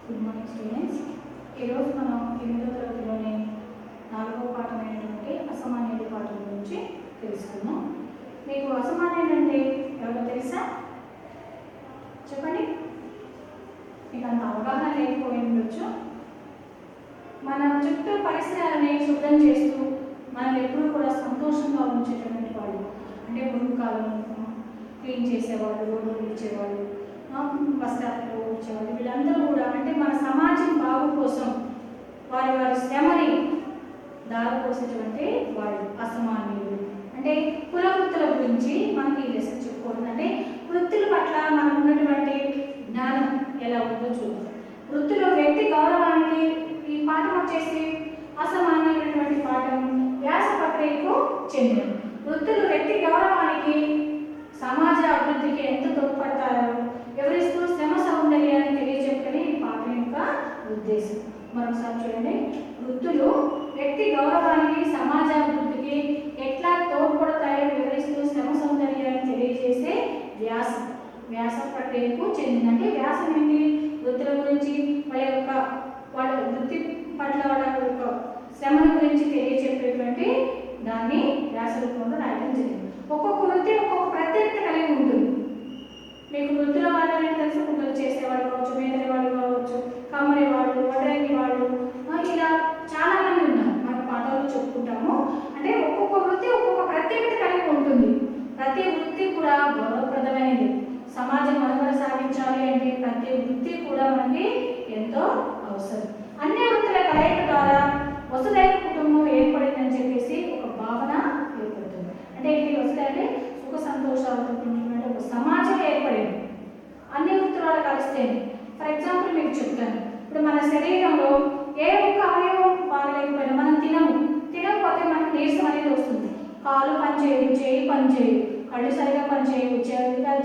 Good morning students. ఈరోజు మనం 8వ తరగతిలోని 4వ పాఠమైనటువంటి అసామాన్యుల పాఠం గురించి తెలుసుకుందాం. మీకు అసామాన్యులు అంటే ఎవరో తెలుసా? చెప్పండి. మీకు అంత అవగాహన లేకపోయి ఉండొచ్చు. మన చుట్టూ పరిసరాలని శుభ్రం చేస్తూ మనల్ని ఎప్పుడూ కూడా సంతోషంగా ఉంచేటటువంటి వాళ్ళు, అంటే మురుకాలను క్లీన్ చేసేవాళ్ళు, రోడ్లు ఇచ్చేవాళ్ళు, బస్ స్టాప్లో వచ్చేవాళ్ళు, వీళ్ళందరూ కూడా అంటే మన సమాజం బాగు కోసం వారి వారి శ్రమని దారిపోసేటువంటి వాళ్ళు అసామాన్యులు. అంటే కుల వృత్తుల గురించి మనకి ఈ లెసన్ చెప్పుకోవడం, అంటే వృత్తుల పట్ల మనకు ఉన్నటువంటి జ్ఞానం ఎలా ఉందో చూద్దాం. వృత్తిలో వ్యక్తి గౌరవానికి ఈ పాఠం వచ్చేసి అసామాన్యమైనటువంటి పాఠం వ్యాస ప్రక్రియకు చెందిన వృత్తులు వ్యక్తి గౌరవానికి సమాజ అభివృద్ధికి ఎంత తోడ్పడతారో వివరిస్తూ శ్రమ సౌందర్యాన్ని తెలియజెప్పని ఈ పాఠం యొక్క ఉద్దేశం. మరొకసారి చూడండి. వృత్తులు వ్యక్తి గౌరవానికి సమాజాభివృద్ధికి ఎట్లా తోడ్పడతాయో వివరిస్తూ శ్రమ సౌందర్యాన్ని తెలియజేసే వ్యాస ప్రక్రియకు చెందింది. అంటే వ్యాసం ఏంటి? వృత్తుల గురించి వాళ్ళ వృత్తి పట్ల వాళ్ళ యొక్క శ్రమల గురించి తెలియజెప్పేటువంటి దాన్ని వ్యాస రూపంలో రాయడం జరిగింది. ఒక్కొక్క వృత్తి ఒక్కొక్క ప్రత్యేకత కలిగి ఉంటుంది. మీకు వృత్తుల వాళ్ళని తెలుసు, కుండలు చేసేవాళ్ళు కావచ్చు, మేదరి వాళ్ళు కావచ్చు, కమ్మరి వాళ్ళు, వడ్రంగి వాళ్ళు, ఇలా చాలా మంది ఉన్నారు. మన పాఠాలు చెప్పుకుంటాము. అంటే ఒక్కొక్క వృత్తి ఒక్కొక్క ప్రత్యేకత కలిగి ఉంటుంది. ప్రతి వృత్తి కూడా గౌరవప్రదమైనది. సమాజం మనుగడ సాగించాలి అంటే ప్రతి వృత్తి కూడా మనకి ఎంతో అవసరం. అన్ని వృత్తుల కలయిక ద్వారా వసుదైవ కుటుంబం ఏర్పడిందని చెప్పేసి ఒక భావన ఏర్పడుతుంది. అంటే ఇది వసుదైతే సుఖ సంతోషాలతో కూడినటువంటి ఒక సమాజం ఏర్పడింది అన్ని వృత్తుల కలిస్తే. ఫర్ ఎగ్జాంపుల్ మీకు చెప్తాను. ఇప్పుడు మన శరీరంలో ఏ ఒక్క అవయవం బాగలేకపోయినా మనం తినకపోతే మనకు నీరసం అనేది వస్తుంది. కాలు పనిచేయదు, చేయి పనిచేయదు, కళ్ళు సరిగా పనిచేయవు,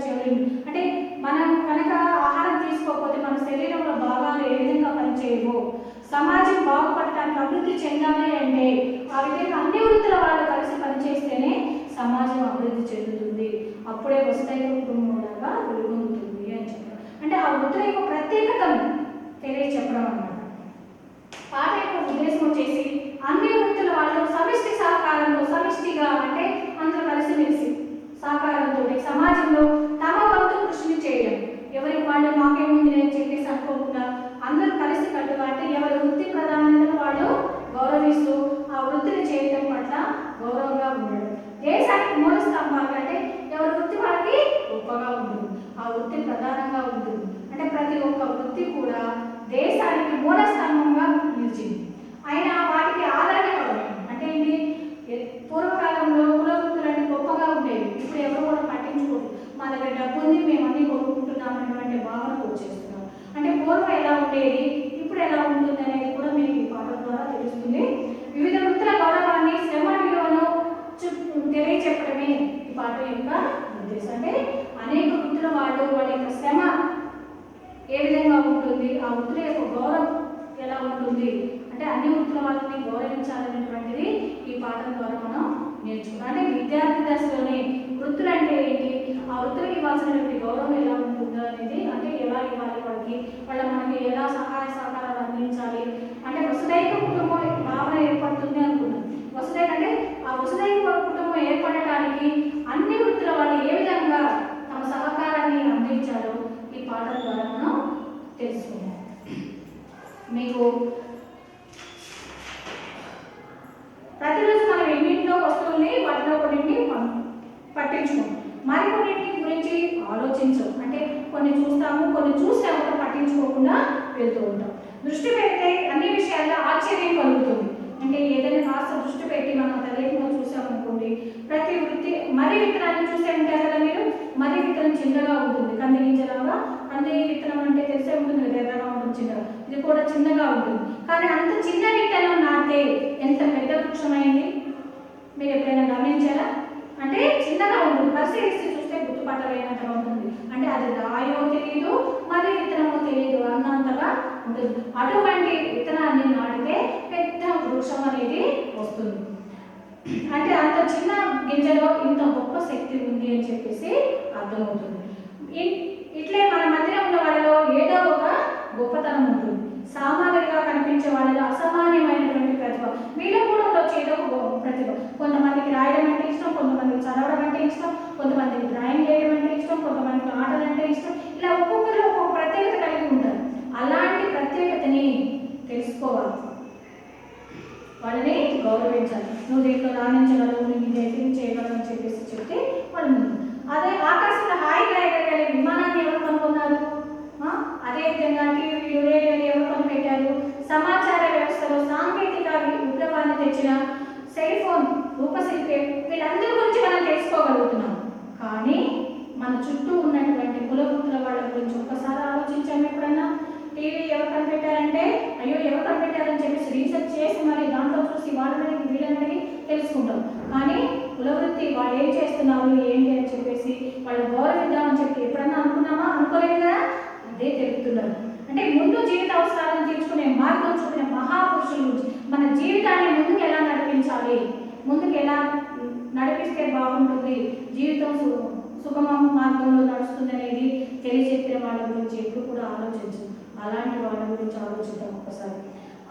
చెవులు. అంటే మనం కనుక ఆహారం తీసుకోకపోతే మన శరీరంలో భాగాలు ఏ విధంగా పనిచేయవో, సమాజం బాగుపడటానికి అభివృద్ధి చెందాలి అంటే ఆ విధంగా అన్ని వృత్తుల వాళ్ళు కలిసి పనిచేస్తేనే సమాజం అభివృద్ధి చెందుతుంది. అప్పుడే వసుదైవ కుటుంబంలాగా వెలుగొందుతుంది అని చెప్పారు. అంటే ఆ వృత్తుల యొక్క ప్రత్యేకతను తెలియచెప్పడం అన్నమాట. పాట యొక్క ఉద్దేశం వచ్చేసి అన్ని వృత్తుల వాళ్ళు సమిష్టి సహకారంతో, సమిష్టిగా అంటే అందరూ కలిసిమెలిసి సహకారంతో సమాజంలో తమ వంతు కృషిని చేయడం. ఎవరికి వాళ్ళు మాకేముంది అని చెప్పేసి అనుకోకుండా అందరూ కలిసి కట్టుగా, అంటే ఎవరి వృత్తి ప్రధానతను వాళ్ళు గౌరవిస్తూ ఆ వృత్తిని చేయడం పట్ల గౌరవంగా ఉండడం. దేశానికి మూల స్తంభాలు, అంటే ఎవరి వృత్తి వాళ్ళకి గొప్పగా ఉంటుంది, ఆ వృత్తి ప్రధానంగా ఉంటుంది. అంటే ప్రతి ఒక్క వృత్తి కూడా దేశానికి మూల స్తంభంగా నిలిచింది. అయినా వాటికి ఆదరణ కలగడం అంటే ఏంటి? పూర్వకాలంలో కుల వృత్తులు అంటే గొప్పగా ఉండేవి. ఇప్పుడు ఎవరు కూడా పట్టించుకోరు. మా దగ్గర డబ్బు ఉంది, మేము అన్ని కొనుక్కుంటున్నాం అనేటువంటి భావనకు వచ్చేస్తున్నాం. అంటే పూర్వం ఎలా ఉండేది, ఇప్పుడు ఎలా ఉంటుంది అనేది కూడా మీకు ఈ పాఠం ద్వారా తెలుస్తుంది. వివిధ వృత్తుల గౌరవాన్ని, శ్రమ విలువను తెలియచెప్పడమే ఈ పాఠం యొక్క ఉద్దేశం. అంటే అనేక వృత్తుల వాళ్ళు వాళ్ళ యొక్క శ్రమ ఏ విధంగా ఉంటుంది, ఆ వృత్తుల యొక్క గౌరవం ఎలా ఉంటుంది, అంటే అన్ని వృత్తుల వాళ్ళని గౌరవించాలనేటువంటిది ఈ పాఠం ద్వారా మనం నేర్చుకున్నాం. అంటే విద్యార్థి దశలోనే వృత్తులు అంటే ఏంటి, ఆ వృత్తులకు ఇవ్వాల్సినటువంటి గౌరవం ఎలా ఉంటుందో అనేది, అంటే ఎలా ఇవ్వాలి వాళ్ళకి, మనకి ఎలా సహాయ సహకారాలు అందించాలి, అంటే వసుదైవ కుటుంబం భావన ఏర్పడుతుంది అనుకున్నాం. వసుదైవ అంటే ఆ వసుదైవ కుటుంబం ఏర్పడటానికి అన్ని వృత్తుల వాళ్ళు ఏ విధంగా తమ సహకారాన్ని అందించాలో ఈ పాఠం ద్వారా మనం తెలుసుకున్నాం. మీకు ప్రతిరోజు మనం ఎన్నింటిలో వస్తువుల్ని వాటిలో కొన్నింటిని పట్టించుకోం, మరికొన్నింటి గురించి ఆలోచించం. అంటే కొన్ని చూస్తాము, కొన్ని చూసాము, పట్టించుకోకుండా వెళ్తూ ఉంటాం. దృష్టి పెడితే అన్ని విషయాల్లో ఆశ్చర్యం కలుగుతుంది. అంటే ఏదైనా కాస్త దృష్టి పెట్టి మనం తల్లిలో చూసామనుకోండి, ప్రతి వృత్తి మర్రి విత్తనాన్ని చూసే ఉంటారు కదా మీరు. మర్రి విత్తనం చిన్నగా ఉంటుంది, కంది గింజలాగా. కంది విత్తనం అంటే తెలిసే ఉంటుంది, ఎర్రగా ఉంటుంది, చిన్నగా. ఇది కూడా చిన్నగా ఉంటుంది. కానీ అంత చిన్న విత్తనం నాటితే ఎంత పెద్ద వృక్షమైంది మీరు ఎప్పుడైనా గమనించారా? అంటే చిన్నగా ఉంటుంది, పరిశీలిస్తే చూస్తే గుర్తుపట్టలేనంతగా ఉంటుంది. అంటే అది రాయో తెలియదు, మరి విత్తనమో తెలియదు అన్నంతగా ఉంటుంది. అటువంటి విత్తనాన్ని నాటితే పెద్ద వృక్షం అనేది వస్తుంది. అంటే అంత చిన్న గింజలో ఇంత గొప్ప శక్తి ఉంది అని చెప్పేసి అర్థమవుతుంది. ఇట్లే మన మధ్య ఉన్న వాళ్ళలో ఏదో ఒక గొప్పతనం ఉంటుంది. గౌరవించాలి. నువ్వు దీంట్లో రాణించగలవు, నువ్వు ఇది అచీవ్ చేయగలవు అని చెప్పేసి చెప్తే వాళ్ళు ముందు. అదే ఆకాశంలో హాయిగా ఎగరగలిగే విమానాన్ని ఎవరు కనుగొన్నారు? అదేవిధంగా టీవీలు, రేడియోలు ఎవరు కనిపెట్టారు? సమాచార వ్యవస్థలో సాంకేతిక విప్లవాన్ని తెచ్చిన సెల్ ఫోన్ రూపశిల్పి, వీళ్ళందరి గురించి మనం తెలుసుకోగలుగుతున్నాం. కానీ మన చుట్టూ ఉన్నటువంటి కులవృత్తుల వాళ్ళ గురించి ఒక్కసారి ఆలోచించాము ఎప్పుడన్నా? టీవీ ఎవరు కనిపెట్టారంటే అయ్యో ఎవరు కనిపెట్టారని చెప్పేసి రీసెర్చ్ చేసి మరి దాంట్లో చూసి వాళ్ళని వీళ్ళని తెలుసుకుంటాం. కానీ కులవృత్తి వాళ్ళు ఏం చేస్తున్నారు ఏంటి అని చెప్పేసి వాళ్ళు గౌరవిద్దామని చెప్పి ఎప్పుడన్నా అనుకున్నామా? అనుకోలేదు కదా. అదే తెలుపుతున్నారు. అంటే ముందు జీవిత అవసరాలను తీర్చుకునే మార్గం చూపిన మహాపురుషుల గురించి, మన జీవితాన్ని ముందుకు ఎలా నడిపించాలి, ముందుకు ఎలా నడిపిస్తే బాగుంటుంది, జీవితం సుగమ మార్గంలో నడుస్తుంది అనేది తెలియజెప్పిన వాళ్ళ గురించి ఎప్పుడు కూడా ఆలోచించు. అలాంటి వాళ్ళ గురించి ఆలోచిద్దాం ఒకసారి.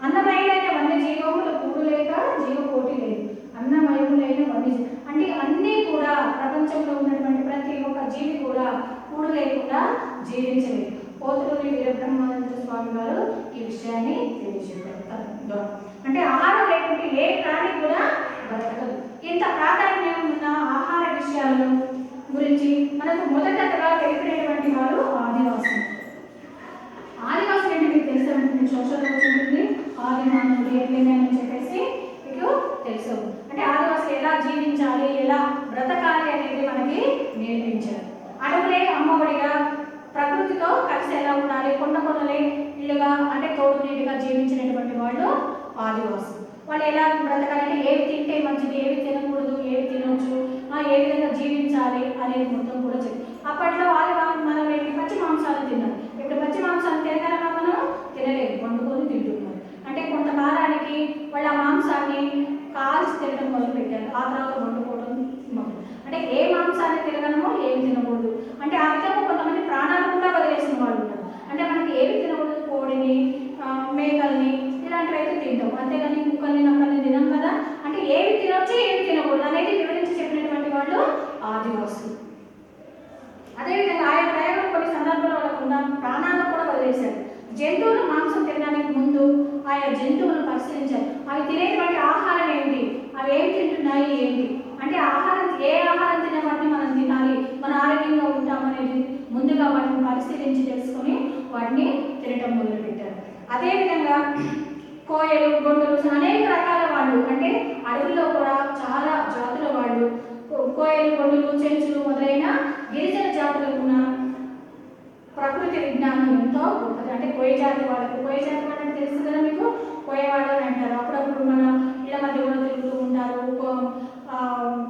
అన్నమయులైన వన్యజీవముల కూడు లేక జీవకోటి లేదు. అన్నమయులైన వన్యజీవి అంటే అన్నీ కూడా ప్రపంచంలో ఉన్నటువంటి ప్రతి ఒక్క జీవి కూడా కూడు లేకుండా జీవించలేదు. పోతులూరి వీరబ్రహ్మానంద స్వామి గారు ఈ విషయాన్ని తెలియజేశారు. అంటే ఆహారం లేకుంటే ఏ ప్రాణి కూడా బ్రతకదు. ఇంత ప్రాధాన్యం ఉన్న ఆహార విషయాల గురించి మనకు మొదటగా తెలిపినటువంటి వారు ఆదివాసులు. ఆదివాసులు అంటే మీకు తెలుసు, సోషల్ ఉంటుంది. ఆది మానవుడు ఎట్లేమని చెప్పేసి మీకు తెలుసు. అంటే ఆదివాసులు ఎలా జీవించాలి, ఎలా బ్రతకాలి అనేది మనకి నేర్పించారు. అడవులే అమ్మఒడిగా, ప్రకృతితో కలిసి ఎలా ఉండాలి, కొండ కొనలే ఇల్లుగా అంటే తోడు నీటిగా జీవించినటువంటి వాళ్ళు ఆదివాసులు. వాళ్ళు ఎలా బ్రతకాలంటే ఏవి తింటే మంచిది, ఏవి తినకూడదు, ఏవి తినొచ్చు, ఏ విధంగా జీవించాలి అనేది మొత్తం కూడా చెప్పి అప్పట్లో వాళ్ళు మనం పచ్చి మాంసాలు తిన్నారు. ఇప్పుడు పచ్చి మాంసాలు తినగలమా? మనం తినలేదు, వండుకొని తింటున్నారు. అంటే కొంతకాలానికి వాళ్ళు ఆ మాంసాన్ని కాల్చి తినడం మొదలుపెట్టారు. ఆ తర్వాత వండుకోవడం అంటే ఏ మాంసాన్ని తినగలమో ఏమి తినకూడదు అంటే ఆ విధంగా కొంతమంది ప్రాణాలు కూడా వదిలేసిన వాళ్ళు ఉన్నారు. అంటే మనకి ఏవి తినకూడదు, కోడిని, మేకల్ని ఇలాంటివి అయితే తింటాం, అంతేగాని కుక్కల్ని నక్కల్ని తినాం కదా. అంటే ఏవి తినొచ్చు ఏవి తినకూడదు అనేది వివరించి చెప్పినటువంటి వాళ్ళు ఆదివాసులు. అదేవిధంగా ఆయన ప్రయోగం కొన్ని సందర్భాల్లో వాళ్ళకుండా ప్రాణాలను కూడా వదిలేశారు. జంతువులు మాంసం తినడానికి ముందు ఆయా జంతువులను పరిశీలించారు. అవి తినేటువంటి ఆహారం ఏంటి, అవి ఏం తింటున్నాయి ఏంటి, అంటే ఆహారం ఏ ఆహారం తినే వాటిని మనం తినాలి, మన ఆరోగ్యంగా ఉంటామనేది ముందుగా వాటిని పరిశీలించి తెలుసుకొని వాటిని తినటం మొదలుపెట్టారు. అదేవిధంగా కోయలు, గొండులు అనేక రకాల వాళ్ళు అంటే అడవుల్లో కూడా చాలా జాతుల వాళ్ళు, కోయలు, గొండులు, చెంచులు మొదలైన గిరిజన జాతులకు ఉన్న ప్రకృతి విజ్ఞానం ఎంతో గొప్పది. అంటే కోయ జాతి వాళ్ళకు, కోయ జాతి వాళ్ళని తెలుసు కదా మీకు, కోయవాళ్ళు అని అంటారు. అప్పుడప్పుడు మన ఇళ్ళ మధ్య కూడా తిరుగుతూ ఉంటారు.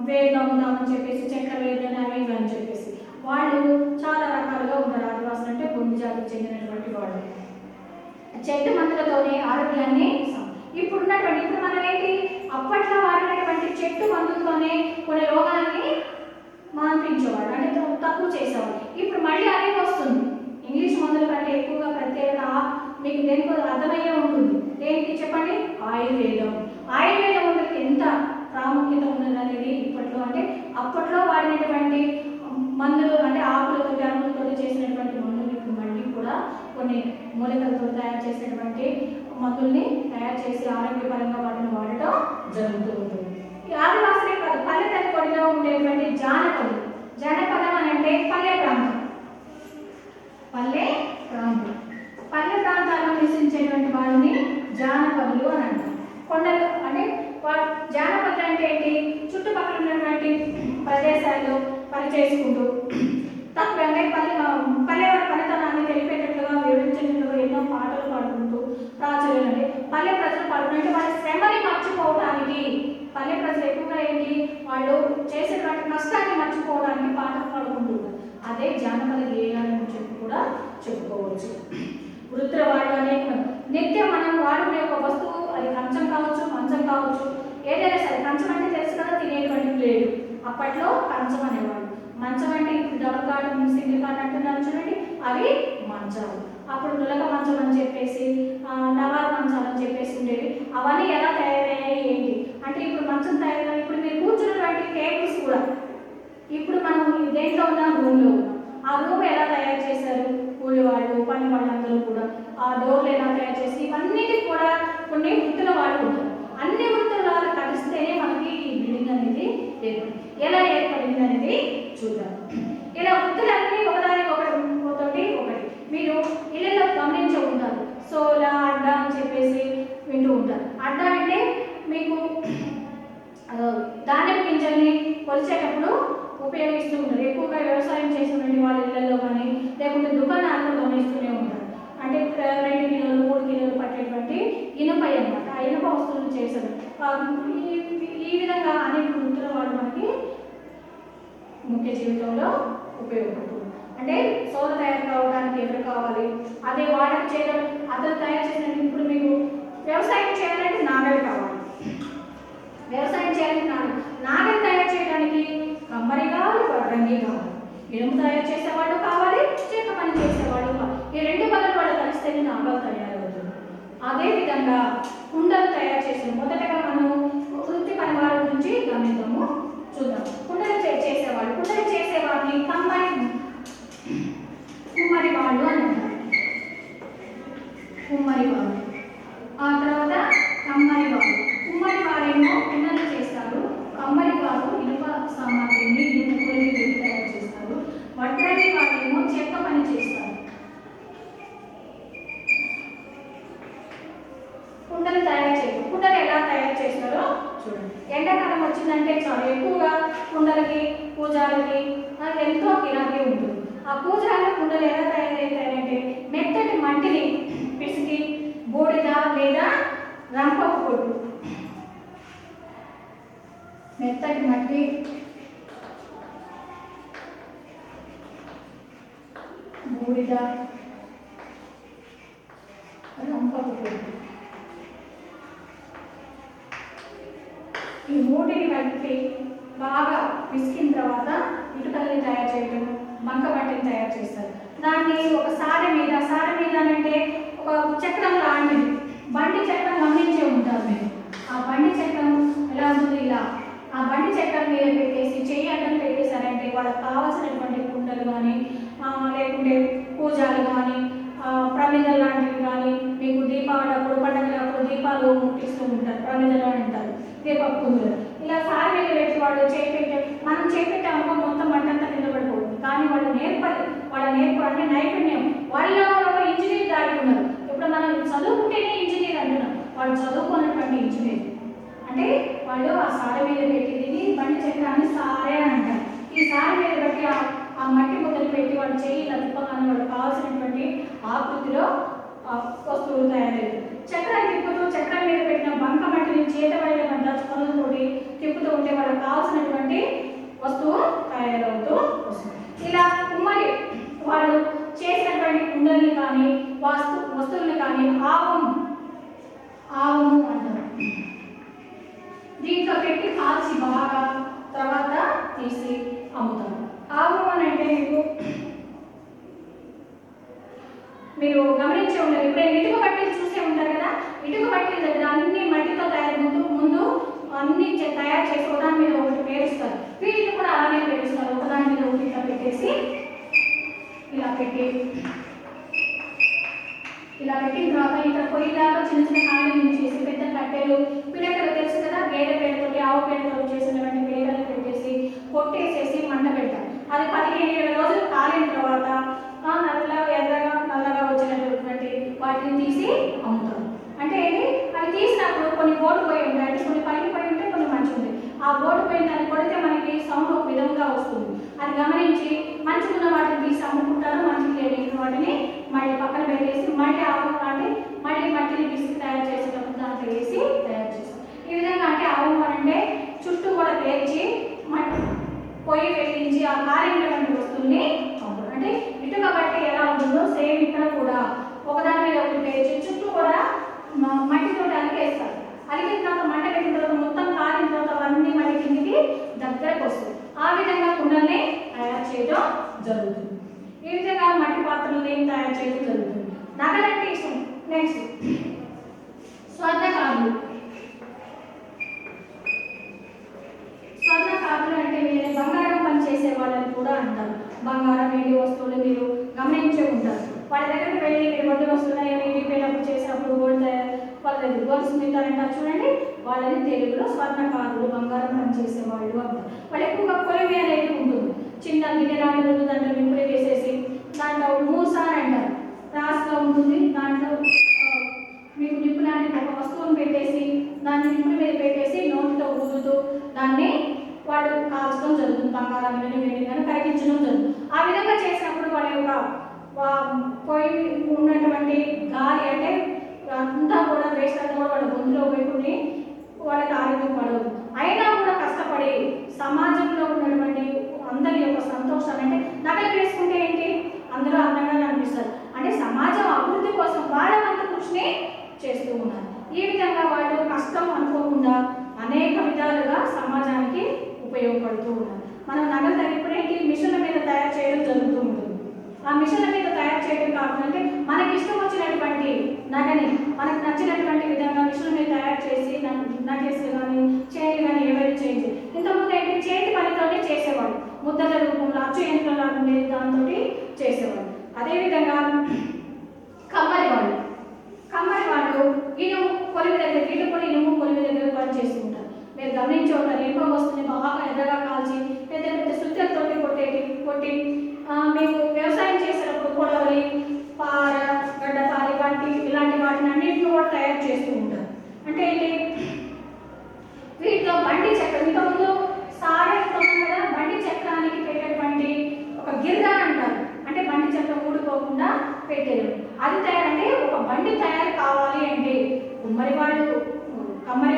వేరుగా ఉందామని చెప్పేసి చెక్క వేరుగా అవి అని చెప్పేసి వాళ్ళు చాలా రకాలుగా ఉంటారు. ఆదివాసులు అంటే గుండు జాతికి చెందినటువంటి వాళ్ళు. చెట్టు మందులతోనే ఆరోగ్యాన్ని ఇప్పుడు మనం ఏంటి అప్పట్లో వాడినటువంటి చెట్టు మందులతోనే కొన్ని రోగాలని మాన్పించేవాడు, అంటే తక్కువ చేసేవాడు. ఇప్పుడు మళ్ళీ అదే వస్తుంది. ఇంగ్లీష్ మందుల కంటే ఎక్కువగా ప్రత్యేకత మీకు దేనికో అర్థమయ్యే ఉంటుంది. ఏంటి చెప్పండి? ఆయుర్వేదం. ఆయుర్వేద మందులకి ఎంత ప్రాముఖ్యత ఉన్నది అనేది ఇప్పట్లో అంటే అప్పట్లో వాడినటువంటి మందులు అంటే ఆకులతో అన్నులతో చేసినటువంటి మందులు ఇప్పుడు మళ్ళీ కూడా కొన్ని మూలికలతో తయారు చేసినటువంటి మందుల్ని తయారు చేసి ఆరోగ్యపరంగా వాటిని వాడటం జరుగుతూ ఉంటుంది. ఈ ఆదివాసులే కాదు, పల్లెటూరు కొడిలో ఉండేటువంటి జానపదులు. జానపదం అని అంటే పల్లె ప్రాంతం. పల్లె ప్రాంతాల్లో నివసించేటువంటి వాళ్ళని జానపదులు అని అంటారు. కొండలు అంటే జానపదులు అంటే ఏంటి? చుట్టుపక్కల ఉన్నటువంటి ప్రదేశాల్లో పని చేసుకుంటూ తక్కువ అంటే పల్లెవాడి పనితనాన్ని తెలిపేటట్లుగా వివరించేటట్లుగా ఎన్నో పాటలు పాడుకుంటూ ప్రాచుర్యం అంటే పల్లె ప్రజలు పాడుకుంటే వాళ్ళ శ్రమని మర్చిపోవడానికి, పల్లె ప్రజలు ఎక్కువగా ఏంటి వాళ్ళు చేసేటువంటి కష్టాన్ని మర్చిపోవడానికి పాటలు పాడుకుంటున్నారు. అదే జానపద గేయాలని చెప్పి కూడా చెప్పుకోవచ్చు. వృత్తుల వాడు అనేక నిత్యం మనం వాడుకునే ఒక వస్తువు, అది కంచం కావచ్చు, మంచం కావచ్చు, ఏదైనా సరే. కంచం అంటే తెలుసు కదా, తినేటువంటి ప్లేటు. అప్పట్లో కంచం అనేవాడు. మంచం అంటే ఇప్పుడు డబుల్ కాట్, సింగిల్ కాట్ అంటున్నారు చూడండి, అవి మంచాలు. అప్పుడు నులక మంచం అని చెప్పేసి, నవారు మంచాలు అని చెప్పేసి ఉండేవి. అవన్నీ ఎలా తయారయ్యాయి ఏంటి అంటే ఇప్పుడు మంచం తయారయ్యాయి. ఇప్పుడు మీరు కూర్చున్నటువంటి టేబుల్స్ కూడా ఇప్పుడు మనం దేంట్లో ఉన్న రూమ్లో ఉన్నాం. ఆ రూమ్ ఎలా తయారు చేశారు? కూలి వాళ్ళు, పని వాళ్ళందరూ కూడా ఆ డోర్లు ఎలా తయారు చేసి ఇవన్నిటికి కూడా కొన్ని వృత్తుల వాళ్ళు ఉంటారు. అన్ని వృత్తులు కలిస్తేనే మనకి ఈ బిల్డింగ్ అనేది ఏర్పడింది. ఎలా ఏర్పడింది అనేది చూద్దాం. ఇలా వృత్తులన్నీ ఒకటి మీరు ఇళ్ళలో గమనించి ఉంటారు. సోలా అడ్డా అని చెప్పేసి వింటూ ఉంటారు. అడ్డా అంటే మీకు ధాన్యం గింజల్ని కొలిచేటప్పుడు ఉపయోగిస్తూ ఉంటారు. ఎక్కువగా వ్యవసాయం చేసినటువంటి వాళ్ళ ఇళ్లలో కానీ లేకుంటే దుకాణాల్లో గమనిస్తూనే ఉంటారు. అంటే 2 కిలోలు 3 కిలోలు పట్టేటువంటి ఇనుప అన్నమాట. ఆ ఇనుప వస్తువులు చేశారు. ఈ విధంగా అనేక వృత్తుల వాళ్ళు మనకి ముఖ్య జీవితంలో ఉపయోగపడుతుంది. అంటే సోల తయారు కావడానికి ఎవరు కావాలి, అదే వాళ్ళకి చేయడం అతను తయారు చేసినట్టు. ఇప్పుడు మీకు వ్యవసాయం చేయాలంటే నాగలి కావాలి. వ్యవసాయం చేయాలంటే నాగలి తయారు చేయడానికి కమ్మరి కావాలి, వడ్రంగి కావాలి. ఇనుము తయారు చేసేవాళ్ళు కావాలి, చేత పని చేసేవాళ్ళు కావాలి. ఈ 2 పనులు వాళ్ళు కలిస్తేనే నాగలు తయారవుతుంది. అదేవిధంగా కుండలు తయారు చేసిన మొదటగా మనం వృత్తి పని వాళ్ళ గురించి గమనిద్దాము, చూద్దాం. కుండలు చేసేవాడిని కుమ్మరి వాళ్ళు అని అంటారు. కుమ్మరి వాళ్ళు. ఆ తర్వాత కమ్మరి వాళ్ళు. కుమ్మరి వారేమో కుండలు చేస్తారు. కమ్మరి వారు ఇనుప సామాగ్రిని ఇనుములని తయారు చేస్తారు. వడ్రంగి వారేమో చెక్క పని చేస్తారు. కుండలు ఎలా తయారు చేస్తారో చూడండి. ఎండాకాలం వచ్చిందంటే చాలా ఎక్కువగా కుండలకి పూజలకి ఎంతో గిరాకీ ఉంటుంది. ఆ పూజలు కుండలు ఎలా తయారవుతాయంటే మెత్తటి మట్టిని పిసికి బూడిద లేదా రంపపు పొట్టు, మెత్తటి మట్టి బూడిద రంపపు పొట్టు, ఈ మూటిని కలిపి బాగా పిసికిన తర్వాత ఇటుకల్ని తయారు చేయడం, బంక మట్టిని తయారు చేస్తారు. దాన్ని ఒక సారె మీద అంటే ఒక చక్రం లాంటిది, బండి చక్రం గమనించే ఉంటారు మీరు. ఆ బండి చక్రం ఎలా ఉంటుంది, ఇలా ఆ బండి చక్రం మీద పెట్టేసి చెయ్యి అడ్డం పెట్టేశారంటే వాళ్ళకి కావాల్సినటువంటి కుండలు కానీ లేకుంటే పూజలు కానీ ప్రమిదలు లాంటివి కానీ, మీకు దీపావళి అప్పుడు పండుగలప్పుడు దీపాలు ముట్టిస్తూ ఉంటారు, ప్రమిదలు అని అంటారు, దీపపు కుందులు. ఇలా సారి మీద పెట్టి వాళ్ళు మనం చేపెట్టామో మొత్తం మంటంతా కింద పడిపోతుంది. కానీ వాళ్ళ నేర్పు అంటే నైపుణ్యం, వాళ్ళలో ఇంజనీర్ దాడి ఉన్నారు. ఇప్పుడు మనం చదువుకుంటేనే ఇంజనీర్ అంటున్నాం, వాళ్ళు చదువుకున్నటువంటి ఇంజనీర్. అంటే వాళ్ళు ఆ సారి మీద పెట్టింది బండి చక్రాన్ని సారే అని అంటారు. ఈ సారి మీద బట్టి ఆ మట్టి ముద్దలు పెట్టి వాళ్ళు చేయి తిప్పగానే వాళ్ళు కావాల్సినటువంటి ఆకృతిలో వస్తువులు తయారయ్యాయి. చక్రం తిప్పుతూ చక్రం మీద పెట్టిన బంక మట్టిని చేతబడిన కొనలతోటి తిప్పుతూ ఉంటే వాళ్ళకి కావాల్సినటువంటి వస్తువు తయారవుతూ వస్తుంది. ఇలా కుమ్మరి వాళ్ళు చేసినటువంటి కుండల్ని కానీ వస్తువుల్ని కానీ ఆవము అంటారు. దీంట్లో పెట్టి కాల్చి బాగా తర్వాత తీసి అమ్ముతారు. ఆవము అని అంటే మీరు గమనించే ఉంటారు. ఇప్పుడు ఇటుక బట్టలు చూసే ఉంటారు కదా, ఇటుక బట్టల దగ్గర అన్ని మట్టితో ముందు అన్ని తయారు చేసి ఒకదాని మీద ఒకటి పేరుస్తారు. వీటిని కూడా అలానే పేరుస్తారు. ఒకదాని మీద ఒకటి ఇట్లా పెట్టేసి ఇలా పెట్టిన తర్వాత ఇక్కడ పొయ్యిలాగా చిన్న చిన్న ఖాళీలు చేసి పెద్ద కట్టెలు పిడకలు తెలుసు కదా, గేదె పేడతోటి ఆవు పేడతో చేసినటువంటి పిడకలు పెట్టేసి కొట్టేసేసి మంట పెడతారు. అది 15-20 రోజులు కాలిన తర్వాత నల్లగా వచ్చినటువంటి వాటిని తీసి అమ్ముతారు. అంటే అది తీసినప్పుడు కొన్ని ఓడిపోయి ఉంటాయి, అంటే కొన్ని పగిలిపోయి ఉంటాయి, కొన్ని మంచి ఉంటాయి. ఆ ఓడిపోయిన దాన్ని కొడితే మనకి సౌండ్ ఒక విధంగా వస్తుంది. అది గమనించి మంచిగా వాటిని తీసి అమ్ముకుంటారు, మంచిగా లేని వాటిని మళ్ళీ పక్కన పెట్టేసి మళ్ళీ మట్టిని పిసికి తయారు చేసేటప్పుడు దాంట్లో వేసి తయారు చేస్తాం. ఈ విధంగా అంటే ఆవు అంటే చుట్టూ కూడా పేర్చి పొయ్యి వెలిగించి ఆ కాలినటువంటి వస్తువుని అమ్ముతారు. అంటే ఇటుక బట్టి ఎలా ఉంటుందో సేమ్ ఇక్కడ కూడా ఒకదాని మీద ఒకటి పేర్చి చుట్టూ కూడా మట్టితో అలికేస్తారు. అలికిన తర్వాత మంట పెట్టిన తర్వాత మొత్తం కాలిన తర్వాత అవన్నీ మళ్ళీ కిందికి దగ్గరకు వస్తుంది. ఆ విధంగా కుండల్ని తయారు చేయడం జరుగుతుంది. ఈ విధంగా మట్టి పాత్రల్ని తయారు చేయడం జరుగుతుంది. నగలంటే ఇష్టం. నెక్స్ట్ స్వర్ణకారులు అంటే మీరు బంగారం పని చేసే వాళ్ళని కూడా అంటారు. బంగారం వెండి వస్తువులు మీరు గమనించే ఉంటారు. వాళ్ళ దగ్గరికి వెళ్ళి మీరు వడ్డీ వస్తున్నాయని రిపేర్ చేసినప్పుడు వాళ్ళ దగ్గర గోల్డ్ స్మిత్ అంటారు చూడండి. వాళ్ళని తెలుగులో స్వర్ణకారులు, బంగారం పని చేసేవాళ్ళు అంటారు. వాళ్ళు ఎక్కువగా కొలిమి అనేది ఉంటుంది. చిన్న గిన్నె లాంటి ఉంటుంది, దాంట్లో నిప్పులు వేసేసి దాంట్లో మూస అని అంటారు, రాసుగా ఉంటుంది. దాంట్లో మీకు నిప్పు లాంటి ఒక వస్తువును పెట్టేసి దాన్ని నిప్పుల మీద పెట్టేసి నోటితో ఊదుతూ దాన్ని వాళ్ళు కాల్చడం జరుగుతుంది. బంగారాన్ని కానీ వెండి కానీ కరిగించడం జరుగుతుంది. ఆ విధంగా చేసినప్పుడు వాళ్ళ యొక్క పొయ్యి ఉన్నటువంటి గాలి అంటే అంతా కూడా వేస్ట్ అంతా కూడా వాళ్ళ గొంతులో పోయి వాళ్ళకి ఆరోగ్యం పడదు. అయినా కూడా కష్టపడి సమాజంలో ఉన్నటువంటి అందరి యొక్క సంతోషం అంటే నగలు వేసుకుంటే ఏంటి, అందరూ అందంగా కనిపిస్తారు అంటే సమాజం అభివృద్ధి కోసం వాళ్ళ వంతు కృషిని చేస్తూ ఉన్నారు. ఈ విధంగా వాళ్ళు కష్టం అనుకోకుండా అనేక విధాలుగా సమాజానికి ఉపయోగపడుతూ ఉన్నారు. మనం నగలు తగ్గిపోయేంటి మిషన్ల మీద తయారు చేయడం జరుగుతూ ఉంటుంది. ఆ మిషన్ల మీద తయారు చేయడం కాకుండా అంటే మనకి ఇష్టం వచ్చినటువంటి నగని మనకు నచ్చినటువంటి విధంగా మిషన్ల మీద తయారు చేసి నగేసులు కానీ చైన్లు కానీ ఏవైనా చేయించి ఇంతకుముందు ఏంటి చేతి పనితోనే చేసేవాడు, ముద్దల రూపంలో అచ్చు యంత్రంలో ఉండేది దాంతో చేసేవాడు. అదేవిధంగా కమ్మరి వాళ్ళు ఇనుము కొలిమి దగ్గర వీళ్ళు కూడా ఇనుము కొలిమి దగ్గర పని చేస్తూ ఉంటారు. మీరు గమనించే ఉంటారు, ఇనుప వస్తుంది బాగా ఎర్రగా కాల్చి పెద్ద పెద్ద సుత్తలతోటి కొట్టి మీకు వ్యవసాయం చేసేటప్పుడు కొడవలి, పార, గడ్డపారి వంటి ఇలాంటి వాటిని అన్నింటినీ కూడా తయారు చేస్తూ ఉంటారు. అంటే ఏంటి, వీటిలో బండి చక్రం ఇంతకుముందు సారే కదా బండి చక్రానికి పెట్టేటువంటి ఒక గిర్రా అంటారు, అంటే బండి చక్రం ఊడిపోకుండా పెట్టేది. అది తయారంటే ఒక బండి తయారు కావాలి అంటే కమ్మరి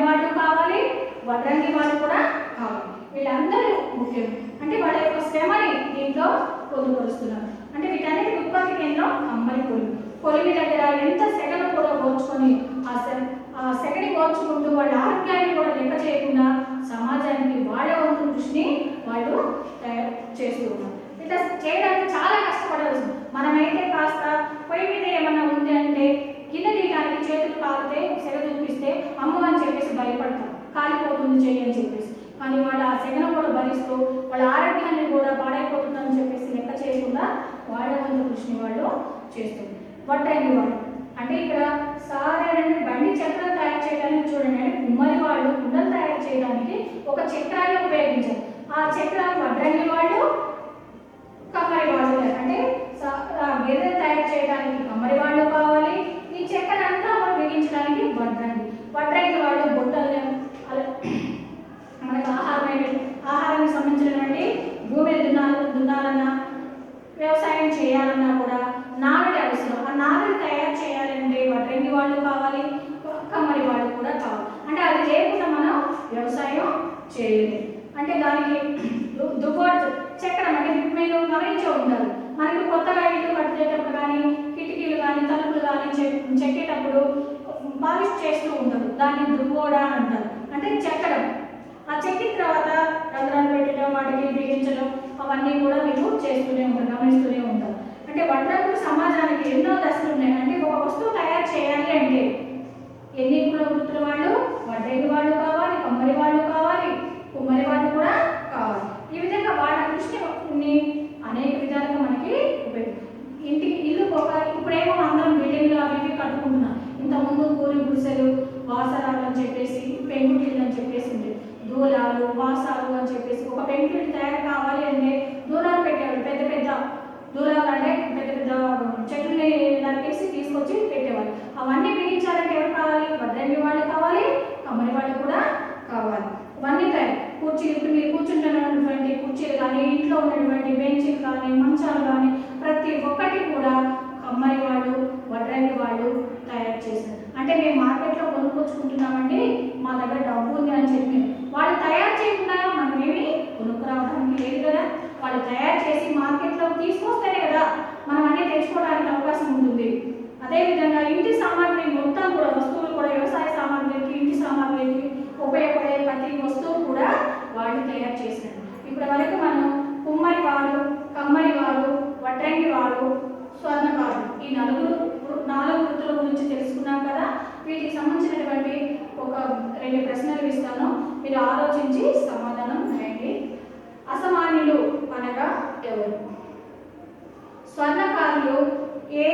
వాళ్ళు కావాలి, వడ్రంగి వాళ్ళు కూడా కావాలి. వీళ్ళందరూ ముఖ్యం. అంటే వాళ్ళ యొక్క శ్రమని దీంట్లో పొందుపరుస్తున్నారు. అంటే వీటన్నిటి ఉత్పత్తి కేంద్రం కమ్మరి కొలిమి దగ్గర ఎంత సెగను కూడా ఓర్చుకొని ఆ సెగని ఓర్చుకుంటూ వాళ్ళ ఆరోగ్యాన్ని కూడా లెక్క చేయకుండా సమాజానికి వాళ్ళ వంతు కృషిని వాళ్ళు తయారు చేస్తూ ఉన్నారు. ఇట్లా చేయడానికి చాలా కష్టపడాల్సింది. మనమైతే కాస్త పొయ్యి మీద ఏమన్నా ఉంది అంటే గిన్నె తీయడానికి చేతులు కాలితే సెగ చూపిస్తే అమ్మ అని చెప్పేసి భయపడతాం, కాలిపోతుంది చెయ్యి అని చెప్పేసి. కానీ వాళ్ళు ఆ సెగను కూడా భరిస్తూ వాళ్ళ ఆరోగ్యాన్ని కూడా పాడైపోతుందని చెప్పేసి లెక్క చేయకుండా వాళ్ళ వంతు కృషిని వాళ్ళు చేస్తుంది. వడ్రంగి వాళ్ళు అంటే ఇక్కడ సాధారణ బండి చక్రం తయారు చేయడానికి చూడండి, అంటే కుమ్మరి వాళ్ళు కుండలు తయారు చేయడానికి ఒక చక్రాన్ని ఉపయోగించారు. ఆ చక్రాన్ని వడ్రంగి వాళ్ళు, కమ్మరి వాళ్ళు అంటే గేదెలు తయారు చేయడానికి కమ్మరి వాళ్ళు కావాలి, ఈ చక్కెర అంతా మనం బిగించడానికి వడ్రంగి వాళ్ళు బుట్టలు మనకు ఆహారానికి సంబంధించినటువంటి భూమిని దున్నాలన్నా వ్యవసాయం చేయాలన్నా కూడా నాగలి అవసరం. ఆ నాగలి తయారు చేయాలంటే వడ్రంగి వాళ్ళు కావాలి, కమ్మరి వాళ్ళు కూడా కావాలి. అంటే అది లేకుండా మనం వ్యవసాయం చేయలేదు. అంటే దానికి దువ్వాడు చక్రం అంటే మీరు గమనించే ఉంటారు, మనకి కొత్తగా ఇల్లు కట్టేటప్పుడు కానీ కిటికీలు కానీ తలుపులు కానీ చెక్కేటప్పుడు పాలిష్ చేస్తూ ఉంటారు, దాన్ని దువ్వోడా అంటారు. అంటే చెక్కడం, ఆ చెక్కిన తర్వాత రంధ్రాలు పెట్టడం, వాటికి బిగించడం అవన్నీ కూడా మీరు చేస్తూనే ఉంటారు, గమనిస్తూనే ఉంటారు. అంటే వడ్రంగులు సమాజానికి ఎన్నో దశలు ఉన్నాయి. అంటే ఒక వస్తువు తయారు చేయాలి అంటే ఎన్ని కుల వృత్తుల వాళ్ళు, వడ్రంగి వాళ్ళు కావాలి, కమ్మరి వాళ్ళు కావాలి, కుమ్మరి వాళ్ళు కూడా కావాలి. ఈ విధంగా వాళ్ళ కృషిని అనేక విధాలుగా మనకి ఇంటికి ఇల్లు ఇప్పుడేమో అందరం బిల్డింగ్లు అవి ఇవి కట్టుకుంటున్నాం. ఇంతకుముందు పూరి గుడిసెలు, వాసరాలు అని చెప్పేసి, పెంకుటిల్లు అని చెప్పేసి ఉండేది, దూలాలు, వాసాలు అని చెప్పేసి. ఒక పెంకుటిల్లు తయారు కావాలి అంటే దూలాలు పెట్టేవాళ్ళు, పెద్ద పెద్ద దూలాలు అంటే పెద్ద పెద్ద చెట్లని నరికేసి తీసుకొచ్చి పెట్టేవాళ్ళు. అవన్నీ బిగించాలంటే ఎవరు కావాలి, వడ్రంగి వాళ్ళు కావాలి, కమ్మరి వాళ్ళు కూడా కావాలి. ఇవన్నీ తయారు కుర్చీలు, ఇప్పుడు మీరు కూర్చుంటున్నటువంటి కుర్చీలు కానీ, ఇంట్లో ఉన్నటువంటి బెంచీలు కానీ, మంచాలు కానీ ప్రతి ఒక్కటి కూడా కమ్మరి వాళ్ళు, వడ్రంగి వాళ్ళు తయారు చేశారు. అంటే మేము మార్కెట్లో కొనుక్కొచ్చుకుంటున్నామండి, మా దగ్గర డబ్బు ఉంది అని చెప్పి వాళ్ళు తయారు చేయకుండా మనం ఏమి కొనుక్కురావడానికి లేదు కదా. వాళ్ళు తయారు చేసి మార్కెట్లో తీసుకొస్తేనే కదా మనం అన్నీ తెచ్చుకోవడానికి అవకాశం ఉంటుంది. అదేవిధంగా ఇంటి సామాగ్రి మొత్తం కూడా వస్తువులు కూడా వ్యవసాయ సామాగ్రికి, ఇంటి సామాగ్రికి ఉపయోగపడే ప్రతి వస్తువు కూడా వాళ్ళు తయారు చేశారు. ఇప్పటి వరకు మనం కుమ్మరి వాళ్ళు, కమ్మరి వాళ్ళు, వడ్రంగి వాళ్ళు, స్వర్ణకారులు ఈ నాలుగు వృత్తుల గురించి తెలుసుకున్నాం కదా. వీటికి సంబంధించినటువంటి ఒక 2 ప్రశ్నలు ఇస్తాను, మీరు ఆలోచించి సమాధానం రాయండి. అసమాన్యులు అనగా ఎవరు? స్వర్ణకారులు ఏ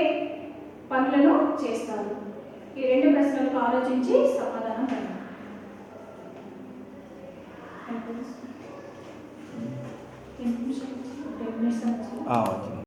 పనులను చేస్తారు? ఈ 2 ప్రశ్నలకు ఆలోచించి సమాధానం రాయండి. ఆ,